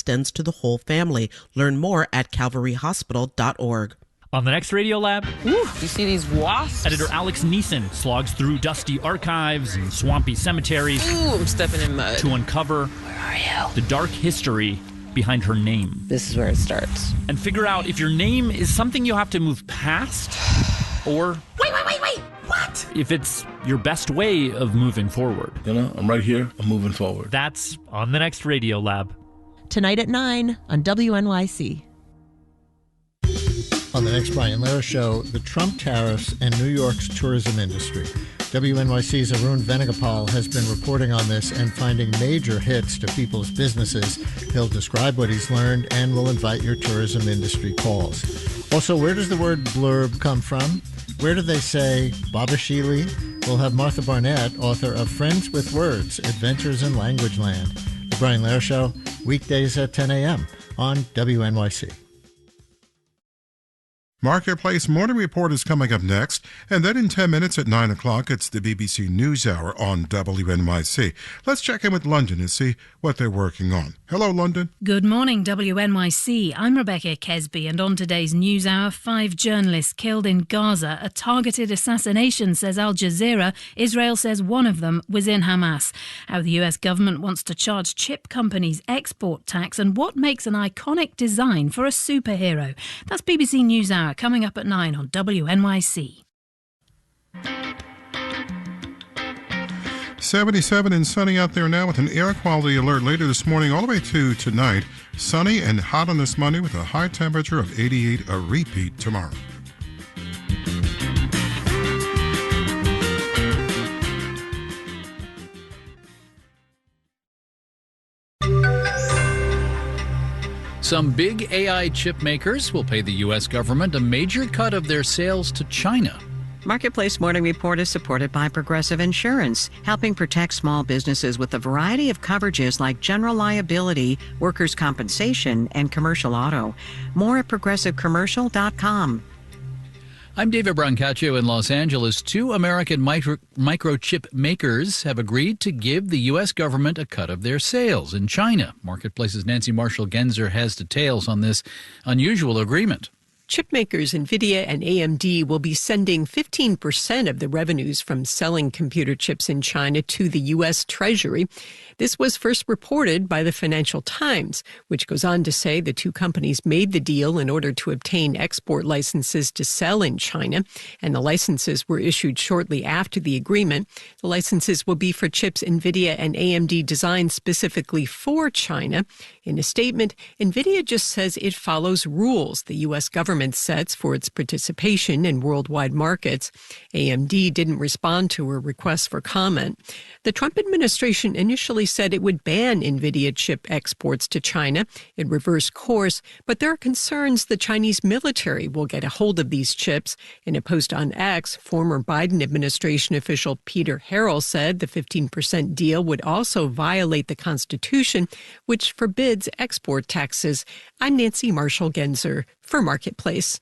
extends to the whole family. Learn more at calvaryhospital.org. On the next Radio Lab, you see these wasps? editor Alex Neeson slogs through dusty archives and swampy cemeteries. Ooh, I'm stepping in mud. To uncover the dark history behind her name. This is where it starts. And figure out if your name is something you have to move past or... Wait! What? If it's your best way of moving forward. I'm right here. I'm moving forward. That's on the next Radio Lab. Tonight at 9 on WNYC. On the next Brian Lehrer Show, the Trump tariffs and New York's tourism industry. WNYC's Arun Venugopal has been reporting on this and finding major hits to people's businesses. He'll describe what he's learned and will invite your tourism industry calls. Also, where does the word blurb come from? Where do they say Baba Sheely? We'll have Martha Barnett, author of Friends with Words, Adventures in Language Land. The Brian Lehrer Show, weekdays at 10 a.m. on WNYC. Marketplace Morning Report is coming up next, and then in 10 minutes at 9 o'clock, it's the BBC NewsHour on WNYC. Let's check in with London and see what they're working on. Hello, London. Good morning, WNYC. I'm Rebecca Kesby, and on today's NewsHour, 5 journalists killed in Gaza. A targeted assassination, says Al Jazeera. Israel says one of them was in Hamas. How the US government wants to charge chip companies export tax, and what makes an iconic design for a superhero. That's BBC NewsHour, coming up at 9 on WNYC. 77 and sunny out there now with an air quality alert later this morning all the way to tonight. Sunny and hot on this Monday with a high temperature of 88, a repeat tomorrow. Some big AI chip makers will pay the U.S. government a major cut of their sales to China. Marketplace Morning Report is supported by Progressive Insurance, helping protect small businesses with a variety of coverages like general liability, workers' compensation, and commercial auto. More at progressivecommercial.com. I'm David Brancaccio in Los Angeles. 2 American microchip makers have agreed to give the U.S. government a cut of their sales in China. Marketplace's Nancy Marshall-Genzer has details on this unusual agreement. Chipmakers NVIDIA and AMD will be sending 15% of the revenues from selling computer chips in China to the U.S. Treasury. This was first reported by the Financial Times, which goes on to say the 2 companies made the deal in order to obtain export licenses to sell in China, and the licenses were issued shortly after the agreement. The licenses will be for chips NVIDIA and AMD designed specifically for China. In a statement, NVIDIA just says it follows rules the U.S. government sets for its participation in worldwide markets. AMD didn't respond to a request for comment. The Trump administration initially said it would ban NVIDIA chip exports to China. It reversed course, but there are concerns the Chinese military will get a hold of these chips. In a post on X, former Biden administration official Peter Harrell said the 15% deal would also violate the Constitution, which forbids export taxes. I'm Nancy Marshall-Genzer for Marketplace.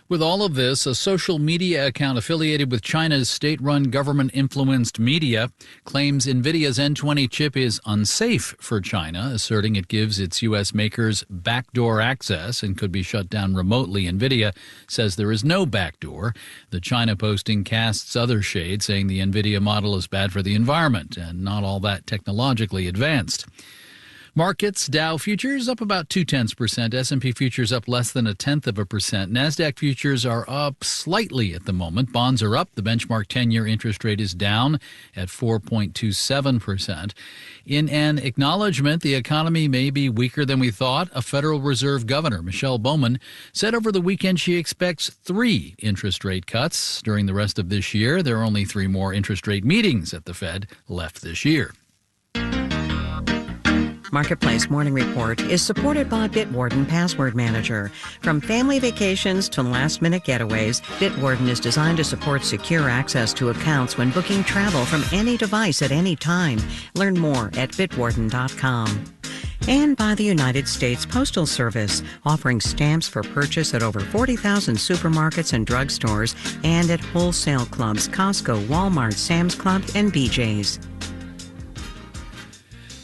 With all of this, a social media account affiliated with China's state-run government-influenced media claims NVIDIA's N20 chip is unsafe for China, asserting it gives its U.S. makers backdoor access and could be shut down remotely. NVIDIA says there is no backdoor. The China posting casts other shade, saying the NVIDIA model is bad for the environment and not all that technologically advanced. Markets, Dow futures up about 0.2%, S&P futures up less than 0.1%. NASDAQ futures are up slightly at the moment. Bonds are up. The benchmark 10-year interest rate is down at 4.27%. In an acknowledgement the economy may be weaker than we thought, a Federal Reserve Governor, Michelle Bowman, said over the weekend she expects 3 interest rate cuts during the rest of this year. There are only 3 more interest rate meetings at the Fed left this year. Marketplace Morning Report is supported by Bitwarden Password Manager. From family vacations to last-minute getaways, Bitwarden is designed to support secure access to accounts when booking travel from any device at any time. Learn more at bitwarden.com. And by the United States Postal Service, offering stamps for purchase at over 40,000 supermarkets and drugstores and at wholesale clubs, Costco, Walmart, Sam's Club, and BJ's.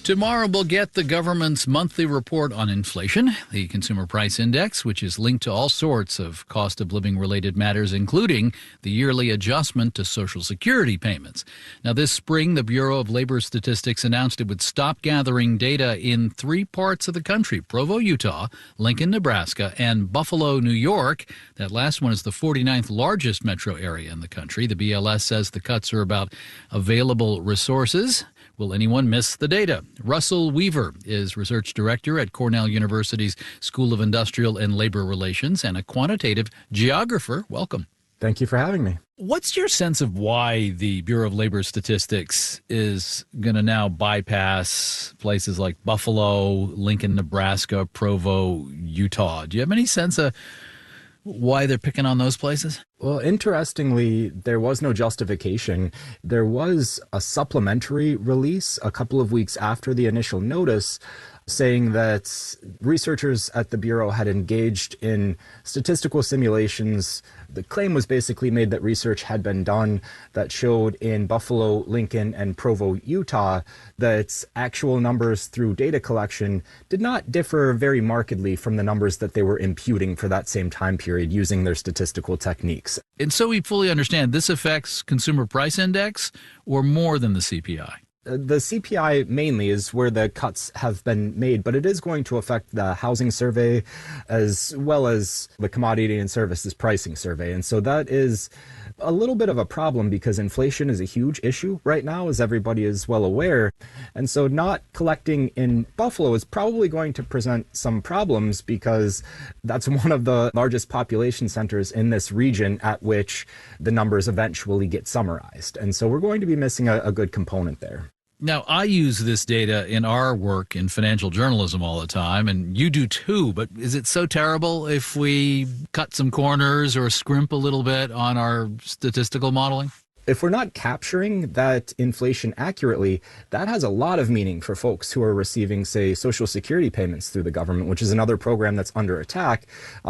Tomorrow we'll get the government's monthly report on inflation, the Consumer Price Index, which is linked to all sorts of cost of living related matters, including the yearly adjustment to Social Security payments. Now, this spring, the Bureau of Labor Statistics announced it would stop gathering data in 3 parts of the country: Provo, Utah, Lincoln, Nebraska, and Buffalo, New York. That last one is the 49th largest metro area in the country. The BLS says the cuts are about available resources. Will anyone miss the data? Russell Weaver is research director at Cornell University's School of Industrial and Labor Relations and a quantitative geographer. Welcome. Thank you for having me. What's your sense of why the Bureau of Labor Statistics is going to now bypass places like Buffalo, Lincoln, Nebraska, Provo, Utah? Do you have any sense of why they're picking on those places? Well, interestingly, there was no justification. There was a supplementary release a couple of weeks after the initial notice saying that researchers at the Bureau had engaged in statistical simulations. The claim was basically made that research had been done that showed in Buffalo, Lincoln, and Provo, Utah, that actual numbers through data collection did not differ very markedly from the numbers that they were imputing for that same time period using their statistical techniques. And so we fully understand this affects Consumer Price Index or more than the CPI? The CPI mainly is where the cuts have been made, but it is going to affect the housing survey as well as the commodity and services pricing survey. And so that is a little bit of a problem because inflation is a huge issue right now, as everybody is well aware. And so not collecting in Buffalo is probably going to present some problems because that's one of the largest population centers in this region at which the numbers eventually get summarized. And so we're going to be missing a good component there. Now, I use this data in our work in financial journalism all the time, and you do too, but is it so terrible if we cut some corners or scrimp a little bit on our statistical modeling? If we're not capturing that inflation accurately, that has a lot of meaning for folks who are receiving, say, Social Security payments through the government, which is another program that's under attack.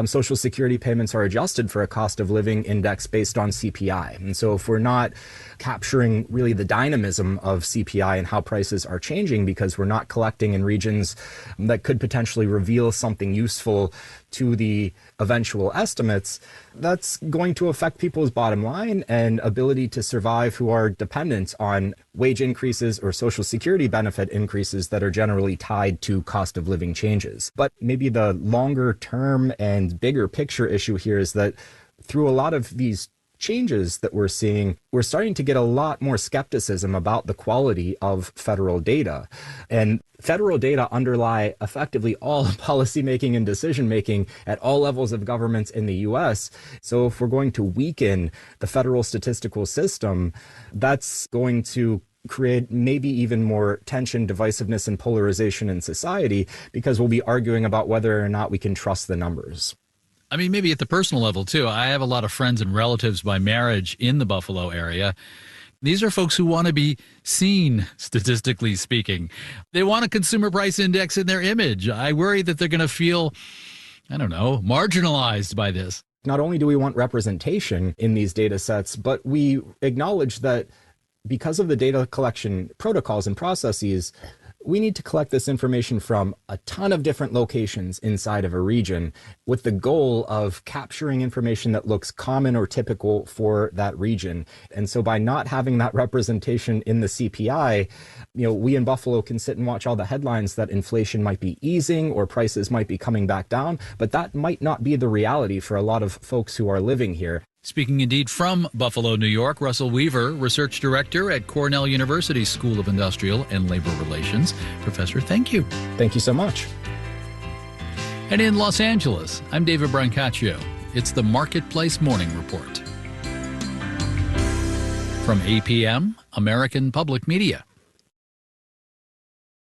Social Security payments are adjusted for a cost of living index based on CPI. And so if we're not capturing really the dynamism of CPI and how prices are changing because we're not collecting in regions that could potentially reveal something useful to the eventual estimates, that's going to affect people's bottom line and ability to survive who are dependent on wage increases or Social Security benefit increases that are generally tied to cost of living changes. But maybe the longer term and bigger picture issue here is that through a lot of these changes that we're seeing, we're starting to get a lot more skepticism about the quality of federal data. And federal data underlie effectively all policymaking and decision-making at all levels of government in the U.S. So if we're going to weaken the federal statistical system, that's going to create maybe even more tension, divisiveness, and polarization in society because we'll be arguing about whether or not we can trust the numbers. I mean, maybe at the personal level, too. I have a lot of friends and relatives by marriage in the Buffalo area. These are folks who want to be seen, statistically speaking. They want a consumer price index in their image. I worry that they're going to feel, marginalized by this. Not only do we want representation in these data sets, but we acknowledge that because of the data collection protocols and processes, we need to collect this information from a ton of different locations inside of a region with the goal of capturing information that looks common or typical for that region. And so by not having that representation in the CPI, we in Buffalo can sit and watch all the headlines that inflation might be easing or prices might be coming back down, but that might not be the reality for a lot of folks who are living here. Speaking indeed from Buffalo, New York, Russell Weaver, research director at Cornell University School of Industrial and Labor Relations. Professor, thank you. Thank you so much. And in Los Angeles, I'm David Brancaccio. It's the Marketplace Morning Report. From APM, American Public Media.